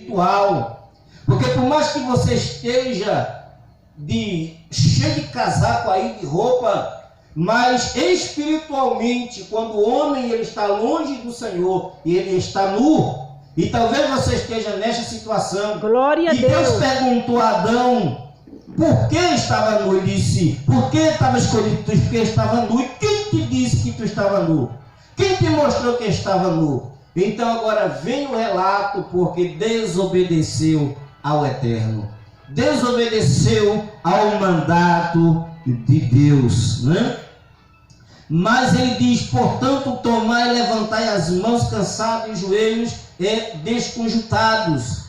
espiritual. Porque por mais que você esteja cheio de casaco aí, de roupa, mas espiritualmente, quando o homem ele está longe do Senhor e ele está nu, e talvez você esteja nesta situação. Glória a Deus. Deus perguntou a Adão por que estava nu. Ele disse: por que estava escolhido? Porque estava nu. E quem te disse que tu estava nu? Quem te mostrou que estava nu? Então agora vem o relato, porque desobedeceu ao Eterno, desobedeceu ao mandato de Deus, né? Mas ele diz: portanto, tomai e levantai as mãos cansados e os joelhos desconjuntados.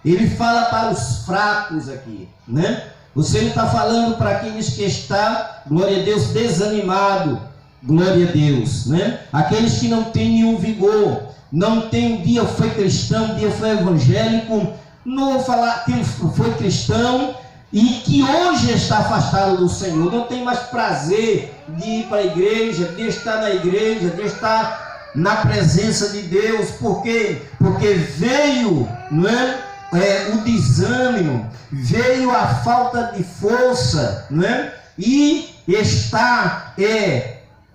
Ele fala para os fracos aqui, né? Você está falando para aqueles que estão, glória a Deus, desanimado, glória a Deus, né? Aqueles que não têm nenhum vigor, não tem, um dia foi cristão, um dia foi evangélico, não vou falar que foi cristão e que hoje está afastado do Senhor, não tem mais prazer de ir para a igreja, de estar na igreja, de estar na presença de Deus. Por quê? Porque veio, não é? O desânimo, veio a falta de força, né? E está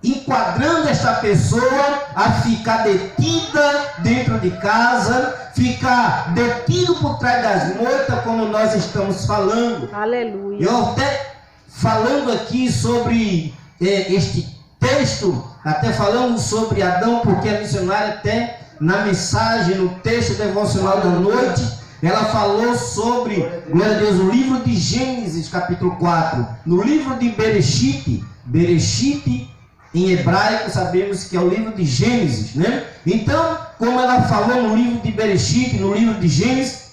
enquadrando esta pessoa a ficar detida dentro de casa, ficar detido por trás das moitas, como nós estamos falando. Aleluia. Eu até falando aqui sobre este texto, até falando sobre Adão, porque a missionária até na mensagem, no texto devocional da noite, ela falou sobre, glória a Deus, o livro de Gênesis, capítulo 4, no livro de Bereshit, em hebraico sabemos que é o livro de Gênesis, né? Então, como ela falou no livro de Bereshit, no livro de Gênesis,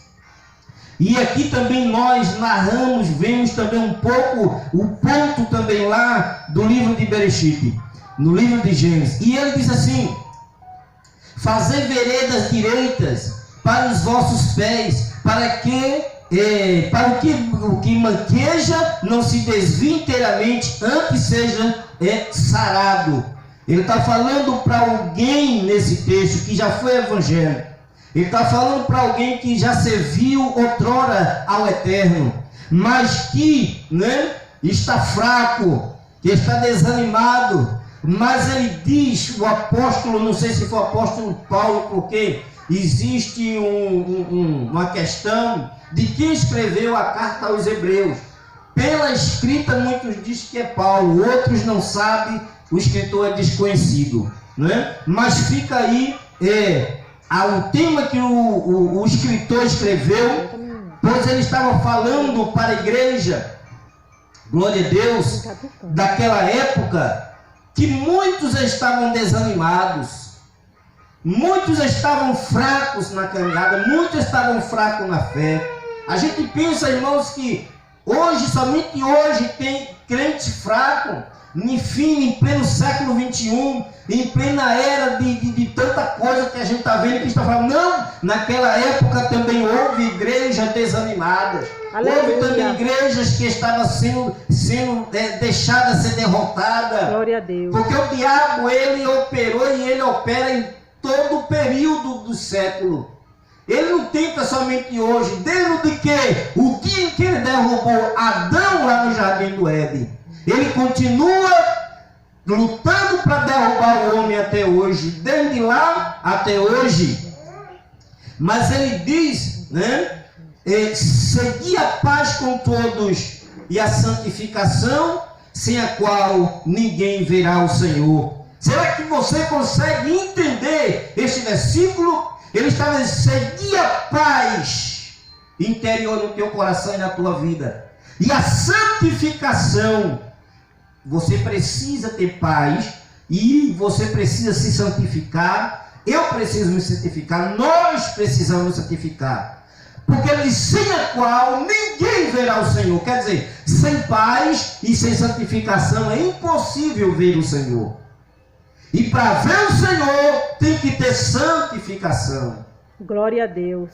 e aqui também nós narramos, vemos também um pouco, o ponto também lá do livro de Bereshit, no livro de Gênesis, e ele diz assim: fazei veredas direitas para os vossos pés, para o que manqueja não se desvie inteiramente, antes seja sarado. Ele está falando para alguém nesse texto que já foi evangélico. Ele está falando para alguém que já serviu outrora ao Eterno, mas que, né, está fraco, que está desanimado. Mas ele diz, o apóstolo, não sei se foi o apóstolo Paulo, porque existe uma questão de quem escreveu a carta aos Hebreus. Pela escrita, muitos dizem que é Paulo, outros não sabem, o escritor é desconhecido, né? Mas fica aí o tema que o escritor escreveu, pois ele estava falando para a igreja, glória a Deus, daquela época, que muitos estavam desanimados, muitos estavam fracos na caminhada, muitos estavam fracos na fé. A gente pensa, irmãos, que hoje, somente hoje, tem crente fraco, enfim, em pleno século 21, em plena era de tanta coisa que a gente está vendo, que está falando. Não, naquela época também houve igrejas desanimadas. Aleluia. Houve também igrejas que estavam sendo deixadas ser derrotadas. Glória a Deus. Porque o diabo, ele operou e ele opera em todo o período do século. Ele não tenta somente hoje, desde o dia em que ele derrubou Adão lá no Jardim do Éden. Ele continua lutando para derrubar o homem até hoje, desde lá até hoje. Mas ele diz, né? Segui a paz com todos e a santificação, sem a qual ninguém verá o Senhor. Será que você consegue entender este versículo? Ele está dizendo: segui a paz interior no teu coração e na tua vida. E a santificação. Você precisa ter paz e você precisa se santificar. Eu preciso me santificar. Nós precisamos nos santificar. Porque ele diz: sem a qual ninguém verá o Senhor. Quer dizer, sem paz e sem santificação é impossível ver o Senhor. E para ver o Senhor tem que ter santificação. Glória a Deus.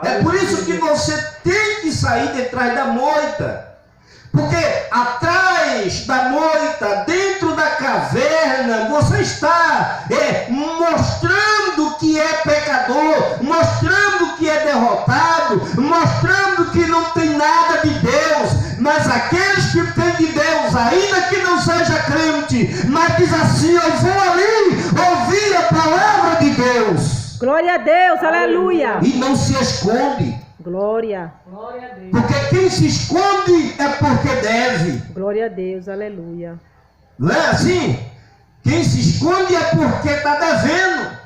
É por isso que você tem que sair de trás da moita. Porque atrás da moita, dentro da caverna, você está mostrando que é pecador, mostrando mostrando que é derrotado, mostrando que não tem nada de Deus. Mas aqueles que têm de Deus, ainda que não seja crente, mas diz assim: eu vou ali ouvir a palavra de Deus. Glória a Deus, aleluia. E não se esconde. Glória. Porque quem se esconde é porque deve. Glória a Deus, aleluia. Não é assim? Quem se esconde é porque está devendo.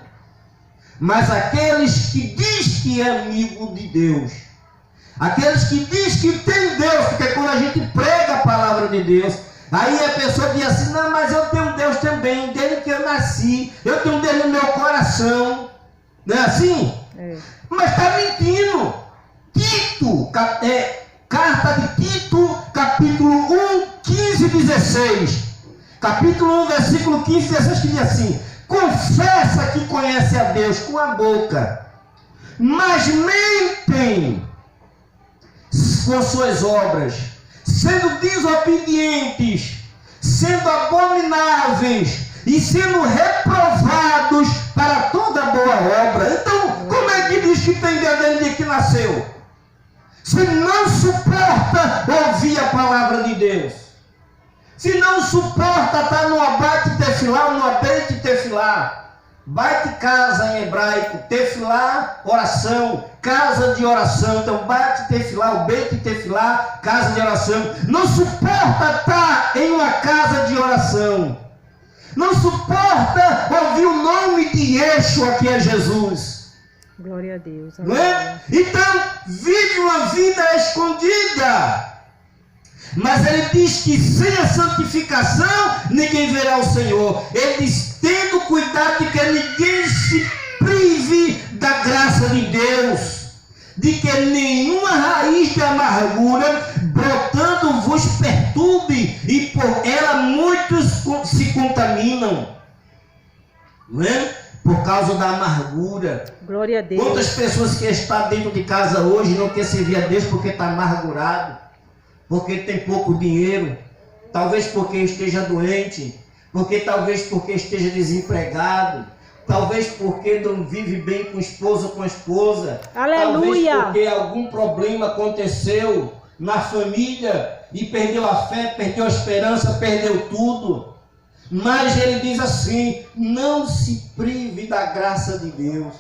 Mas aqueles que diz que é amigo de Deus, aqueles que diz que tem Deus, porque quando a gente prega a palavra de Deus, aí a pessoa diz assim: não, mas eu tenho Deus também, desde que eu nasci, eu tenho Deus no meu coração. Não é assim? É. Mas está mentindo. Tito, carta de Tito, capítulo 1, 15 e 16. Capítulo 1, versículo 15 e 16, que diz assim: confessa que conhece a Deus com a boca, mas mentem com suas obras, sendo desobedientes, sendo abomináveis e sendo reprovados para toda boa obra. Então, como é que diz que tem Deus desde o dia que nasceu? Se não suporta ouvir a palavra de Deus, se não suporta estar no abate tefilá, no abate tefilá. Bate casa em hebraico, tefilá, oração, casa de oração. Então bate tefilá, o beit tefilá, casa de oração. Não suporta estar em uma casa de oração. Não suporta ouvir o nome de Yeshua, que é Jesus. Glória a Deus. Não é? Então vive uma vida escondida. Mas ele diz que sem a santificação ninguém verá o Senhor. Ele diz: tendo cuidado de que ninguém se prive da graça de Deus, de que nenhuma raiz de amargura brotando vos perturbe, e por ela muitos se contaminam. Não é? Por causa da amargura. Glória a Deus. Quantas pessoas que estão dentro de casa hoje não querem servir a Deus porque está amargurado, porque tem pouco dinheiro, talvez porque esteja doente, talvez porque esteja desempregado, talvez porque não vive bem com o esposo ou com a esposa, aleluia. Talvez porque algum problema aconteceu na família e perdeu a fé, perdeu a esperança, perdeu tudo. Mas ele diz assim: não se prive da graça de Deus.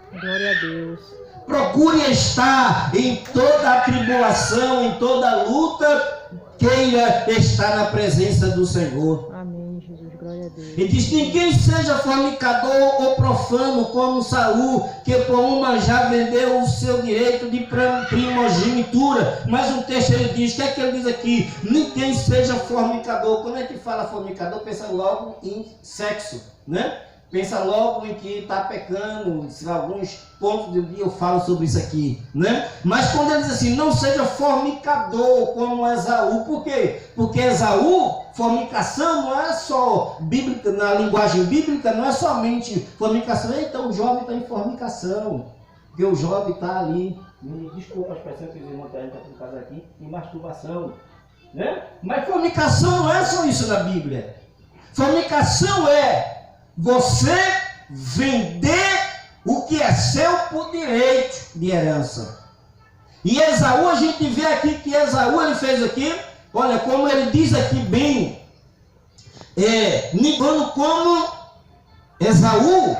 Glória a Deus. Procure estar em toda a tribulação, em toda a luta, queira estar na presença do Senhor. Amém, Jesus, glória a Deus. Ele diz: ninguém seja fornicador ou profano como Saul, que por uma já vendeu o seu direito de primogenitura. Mas o texto ele diz: o que é que ele diz aqui? Ninguém seja fornicador. Quando é que fala fornicador, pensa logo em sexo, né? Pensa logo em que está pecando. Em alguns pontos do dia eu falo sobre isso aqui, né? Mas quando ele diz assim: não seja fornicador como Esaú. Por quê? Porque Esaú, fornicação não é só bíblica, na linguagem bíblica, não é somente fornicação. Então o jovem está em fornicação, porque o jovem está ali, desculpa as expressões que os irmãos estão por causa aqui, em masturbação, né? Mas fornicação não é só isso na Bíblia. Fornicação é você vender o que é seu por direito de herança. E Esaú, a gente vê aqui que Esaú ele fez aqui, olha como ele diz aqui bem, como Esaú,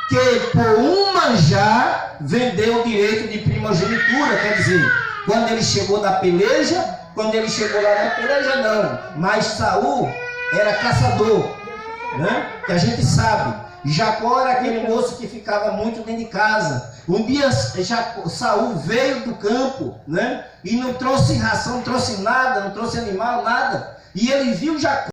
que por uma já vendeu o direito de primogenitura. Quer dizer, quando ele chegou da peleja, quando ele chegou lá na peleja não, mas Saul era caçador, né? Que a gente sabe, Jacó era aquele moço que ficava muito dentro de casa. Um dia Saul veio do campo, né? E não trouxe ração, não trouxe nada, não trouxe animal, nada. E ele viu Jacó